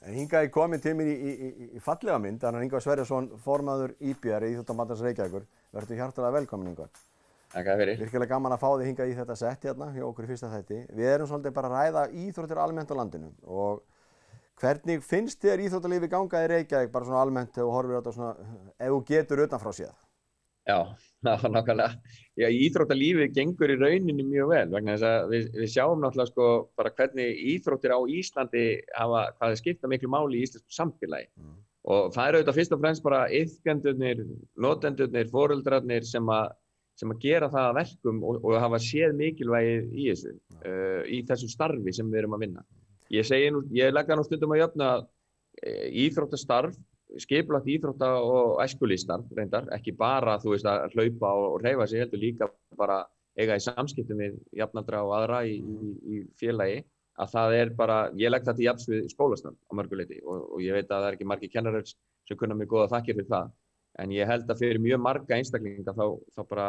Hingað kominn til mér í fallega mynd, þannig að Ingvar Sverrisson, formaður IBR, Íþróttabandalags Reykjavíkur, verður hjartanlega velkominn, Ingvar. Takk fyrir. Virkilega gaman að fá þig hingað í þetta sett hérna hjá okkur í fyrsta þætti. Við erum svolítið bara að ræða íþróttir almennt á landinu og hvernig finnst þér íþróttalífi ganga í Reykjavík bara svona almennt þegar þú horfir á þetta svona, ef þú getur utanfrá séð? Já, nákvæmlega. Já, íþróttalífið gengur í rauninni mjög vel vegna þess að við sjáum náttúrulega sko bara hvernig íþróttir á Íslandi hafa, hvað þið skipta miklu máli í íslensku samfélagi. Og það er auðvitað fyrst og fremst bara iðkendurnir, notendurnir, foreldrarnir sem að gera það að verkum og hafa séð mikilvægið í þessu, í þessu starfi sem við erum að vinna. Ég legg það nú stundum að jöfna íþróttastarf, skipulagt íþrótta og æskulýðsstarf reyndar, ekki bara þú veist að hlaupa og hreyfa sig, heldur líka bara eiga í samskiptum við jafnaldra og aðra í félagi, að það er bara, ég legg það til jafns við skólastarf á mörgu leyti og ég veit að það er ekki margir kennarar sem kunna mig góða þakkir fyrir það. En ég held að fyrir mjög marga einstaklinga þá bara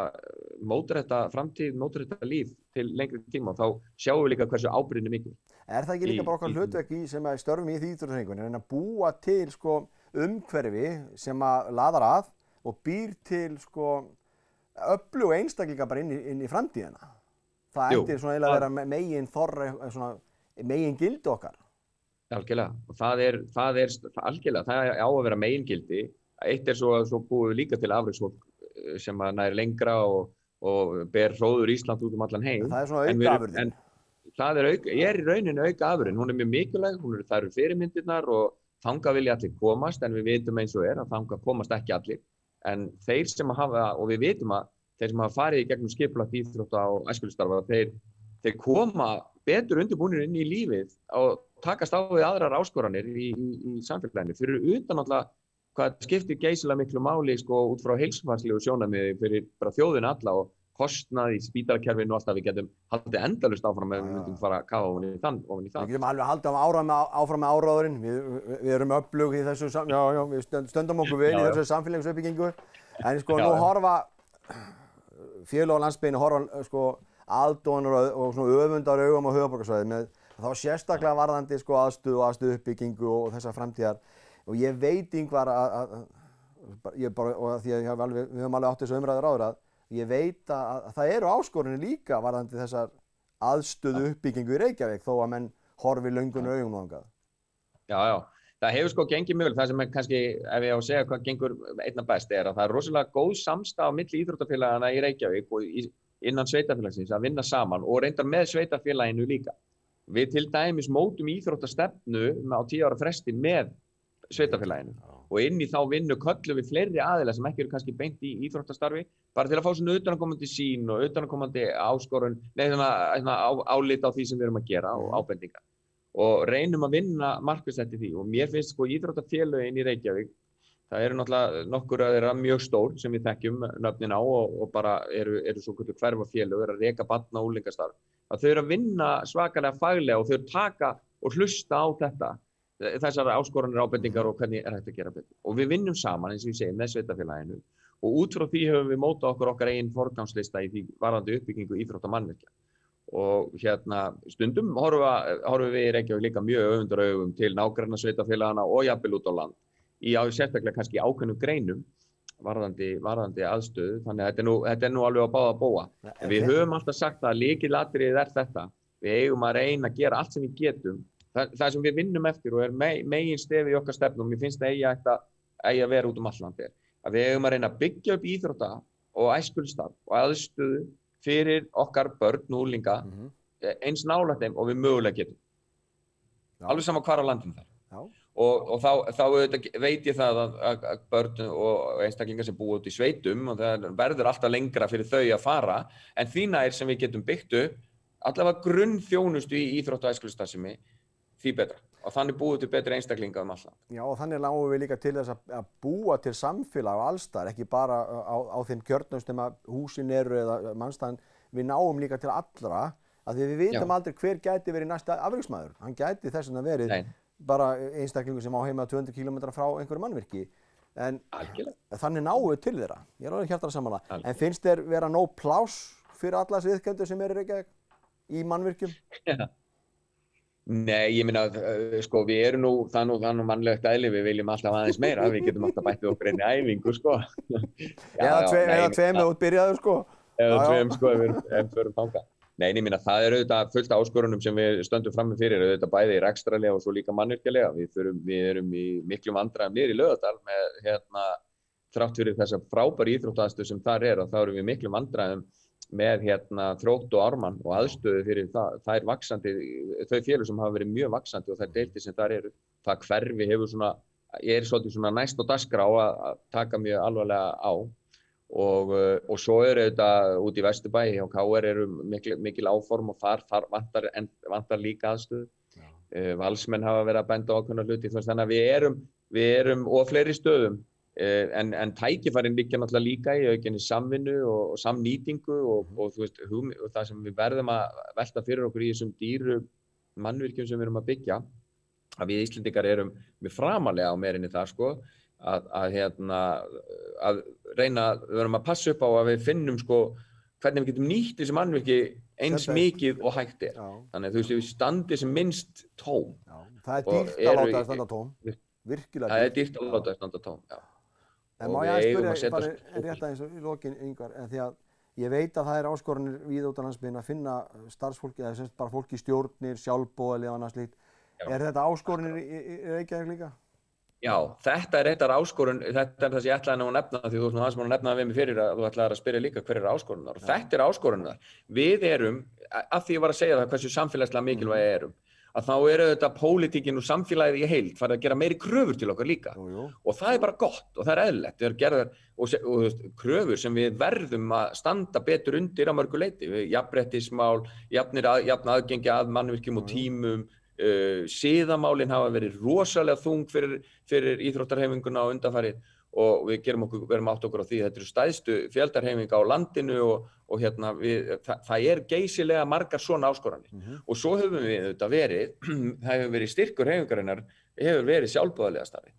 mótar þetta framtíð, mótar þetta líf til lengri tíma og þá sjáum við líka hversu ábyrgðin er mikil. Er það ekki líka bara okkar hlutverk sem að störfum í íþróttahreyfingunni en að búa til sko umhverfi sem að laðar að og býr til sko öflug einstaklinga bara inn í framtíðina? Það ætti svona eiginlega að vera megin þorra, svona megin gildi okkar. Algjörlega, og það er algjörlega, það á að vera megin gildi. Eitt er svo búið við líka til afreksfólk sem að nær lengra og ber hróður Ísland út allan heim. Það er svona aukaafurðin. Það er í rauninni aukaafurðin. Hún er mjög mikilvæg, það eru fyrirmyndirnar og þangað vilja allir komast, en við vitum eins og er að þangað komast ekki allir. En þeir sem hafa, og við vitum að þeir sem hafa farið í gegnum skipulagt íþrótta og æskulýðsstarfa, þeir koma betur undirbúnir inn í lífið og takast á við aðrar áskoranir í samfélaginu. Fyrir utan alltaf hvað skiptir geysilega miklu máli sko út frá heilsufarslegu sjónarmiði fyrir bara þjóðina alla og kostnað í spítalakerfinu og alltaf við getum haldið endalaust áfram ef við myndum fara að kafa ofan í það. Við getum alveg haldið áfram með áráðurinn, við erum öflug í þessu, við stöndum okkur vel í þessu samfélagsuppbyggingu, en sko nú horfa félög á landsbyggðinni horfa sko aðdóðanir og svona öfundar augum á höfuðborgarsvæðið með þá sérstaklega varðandi sko aðstöðuppbyggingu og þessa framtíðar. Og ég veit Ingvar við höfum alveg átt þessu umræður áður að ég veit að það eru áskoranir líka varðandi þessar aðstöðu uppbyggingu í Reykjavík þó að menn horfi löngun augum þangað. Já, það hefur sko gengið mjög vel. Það sem er kannski, ef ég á að segja hvað gengur einna best er að það er rosalega góð samstaða á milli íþróttafélagana í Reykjavík og innan sveitafélagsins að vinna saman og reyndar með sveitafélaginu líka. Við til dæmis mótum íþróttastefnu á 10 ára fresti með sveitafélaginu og inn í þá vinnu köllum við fleiri aðila sem ekki eru kannski beint í íþróttastarfi bara til að fá svona utanaðkomandi sýn og utanaðkomandi áskorun, álit á því sem við erum að gera og ábendingar og reynum að vinna markvisst eftir því og mér finnst sko íþróttafélögin í Reykjavík það eru náttúrulega nokkur að þeirra mjög stór sem við þekkjum nöfnin á og bara eru svo hverfafélög, eru að reka barna og unglingastarf að þau eru að vinna svakalega faglega og þau taka og hlusta á þessar áskoranir ábendingar og hvernig er hægt að gera betur. Og við vinnum saman, eins og ég segi, með sveitafélaginu og út frá því höfum við mótað okkar eigin forgangslista í því varðandi uppbyggingu íþróttamannvirkja. Og stundum horfum við í Reykjavík líka mjög öfundaraugum til nágranna sveitafélagana og jafnvel út á land í sérstaklega kannski ákveðnum greinum varðandi aðstöðu, þannig að þetta er nú alveg á báða bóa. En við höfum alltaf sagt að lykilatriðið er þetta. Við eigum að reyna að gera allt sem við getum. Það sem við vinnum eftir og er megin stefið í okkar stefnu og mér finnst það eigi að vera út allt land að við eigum að reyna að byggja upp íþrótta og æskulýðsstarf og aðstöðu fyrir okkar börn og unglinga eins nálægt þeim og við mögulega getum. Alveg sama hvar á landinu þar. Og þá veit ég það að börn og einstaklingar sem búa út í sveitum og það verður alltaf lengra fyrir þau að fara en því nær sem við getum byggt upp allavega grunnþjónustu í íþrótta og æskulýðsstarfsemi því betra og þannig búið til betri einstaklinga allan. Já og þannig náum við líka til þess að búa til samfélag og allsstaðar, ekki bara á þeim kjörnum sem að húsin eru eða mannstæðan, við náum líka til allra að því við vitum aldrei hver gæti verið næsta afreksmaður. Hann gæti þess vegna verið bara einstaklingur sem á heima 200 km frá einhverju mannvirki. En þannig náum við til þeirra. Ég alveg hjartanlega sammála. En finnst þér vera nóg pláss fyrir alla þessi iðkendur sem eru í Reykjavík í mannvirkjum? Nei, ég meina, sko, við erum það er nú mannlegt eðli, við viljum alltaf aðeins meira, við getum alltaf bætt við okkur einni æfingu, sko. Eða tveim út byrjaður, sko. Eða tveim, sko, ef við förum þangað. Nei, ég meina, það auðvitað fullt af áskorunum sem við stöndum frammi fyrir, auðvitað bæði rekstrarlega og svo líka mannvirkjalega. Við erum í miklum vandræðum niður í Laugardal með, þrátt fyrir þessa frábæru íþróttaaðstöðu sem þar og þá erum við miklum vandræðum með Þrótt og Ármann og aðstöðu fyrir þær vaxandi, þau félög sem hafa verið mjög vaxandi og þær deildir sem þar eru. Það hverfi hefur svolítið svona næst á dagskrá að taka mjög alvarlega á og svo auðvitað út í Vesturbæ hjá KR eru mikil áform og þar vantar líka aðstöðu. Valsmenn hafa verið að benda á ákveðna hluti, þannig að við erum og fleiri stöðum. En tækifærin liggja náttúrulega líka í aukinni samvinnu og samnýtingu og þú veist, og það sem við verðum að velta fyrir okkur í þessum dýru mannvirkjum sem við erum að byggja, að við Íslendingar erum við framalega á meirinni þar, sko, að reyna, við verðum að passa upp á að við finnum, sko, hvernig við getum nýtt þessi mannvirki eins mikið og hægt Þannig að þú veist, við standi sem minnst tóm. Það er dýrt að láta það standa tóm, virkilega dýrt. Það er dýrt að láta það standa tóm, já. En má ég spyrja bara rétt aðeins í lokin, Ingvar, en því að ég veit að það áskorunir víða út á landsbyggðinni að finna starfsfólki, eða semst bara fólk í stjórnir, sjálfboðaliða og annað slíkt. Er þetta áskorunir í Reykjavík líka? Já, þetta er áskorun, þetta það sem ég ætlaði að nefna því þú aðeins að nefna það við mig fyrir að þú ætlaði að spyrja líka hver áskorunar. Og þetta áskorunar. Við erum, af því ég var að segja það hversu samfélagslega mikilvæg erum, að þá þetta pólitíkin og samfélagið í heild farið að gera meiri kröfur til okkar líka. Og það er bara gott og það er eðlilegt. Það er gerðar og kröfur sem við verðum að standa betur undir á mörgu leyti. Jafnréttismál, jafn aðgengi að mannvirkjum og tímum, siðamálin hafa verið rosalega þung fyrir íþróttarhreyfinguna á undanfarið og við verum átt okkur á því að þetta eru stærstu fjöldahreyfinga á landinu og það geysilega margar svona áskoranir. Og svo höfum við það hefur verið styrkur hreyfingarinnar, hefur verið sjálfboðaliða starfi.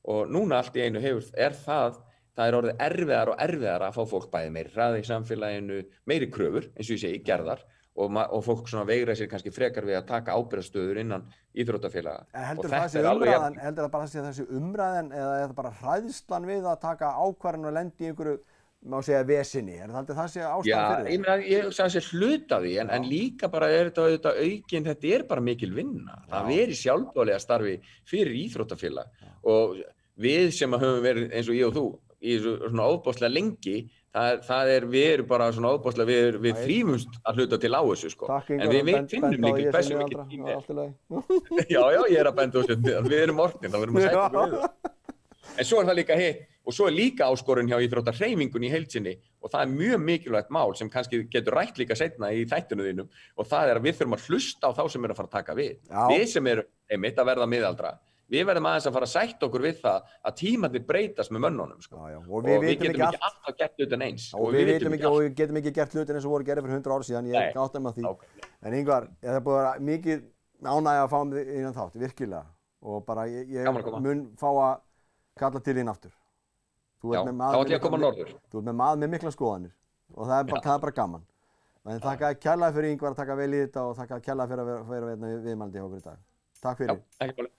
Og núna allt í einu það er orðið erfiðar og erfiðar að fá fólk bæði meiri hraði í samfélaginu, meiri kröfur, eins og ég segi, gerðar. Og fólk svona veigra sér kannski frekar við að taka ábyrgðarstöður innan íþróttafélaga. Heldur það bara þessi umræðan eða er það bara hræðslan við að taka ákvarðanir og lendi í einhverju, má segja, vesinni? Er það sé ástæðan fyrir það? Já, ég sagði sér hluta því, en líka bara þetta aukin, þetta er bara mikil vinna. Það sjálfboðaliða starfi fyrir íþróttafélag og við sem höfum verið eins og ég og þú í svona ofboðslega lengi, við erum bara svona ofboðslega, við þrífumst að hluta til á þessu, sko. En við finnum ekki hversu mikið tími Já, ég er að benda á þessu, við erum orðnir, þá verðum að sæta okkur við það. En svo það líka og svo líka áskorun hjá íþróttarhreyfingunni í heild sinni og það mjög mikilvægt mál sem kannski getur rætt líka seinna í þættinu þínum og það að við þurfum að hlusta á þá sem að fara að taka við. Við sem erum einmitt að verða miðaldra. Við verðum aðeins að fara að sætta okkur við það að tímarnir breytast með mönnunum, sko. Og við getum ekki alltaf gert utan eins. Og við getum ekki gert hlutin eins og voru gerðir fyrir 100 ára síðan, ég átta mig á því. En Ingvar, það er búið að vera mikið ánægja að fá mig innan þátt, virkilega. Og bara ég mun fá að kalla til þín aftur. Já, þá ætlum ég að koma norður. Þú ert með maður með mikla skoðanir og það er bara gaman. En þakka kærlega fyrir Ingvar að taka vel í þetta og þakka kærlega fyrir að vera viðmælandi hjá okkur í dag. Takk fyrir.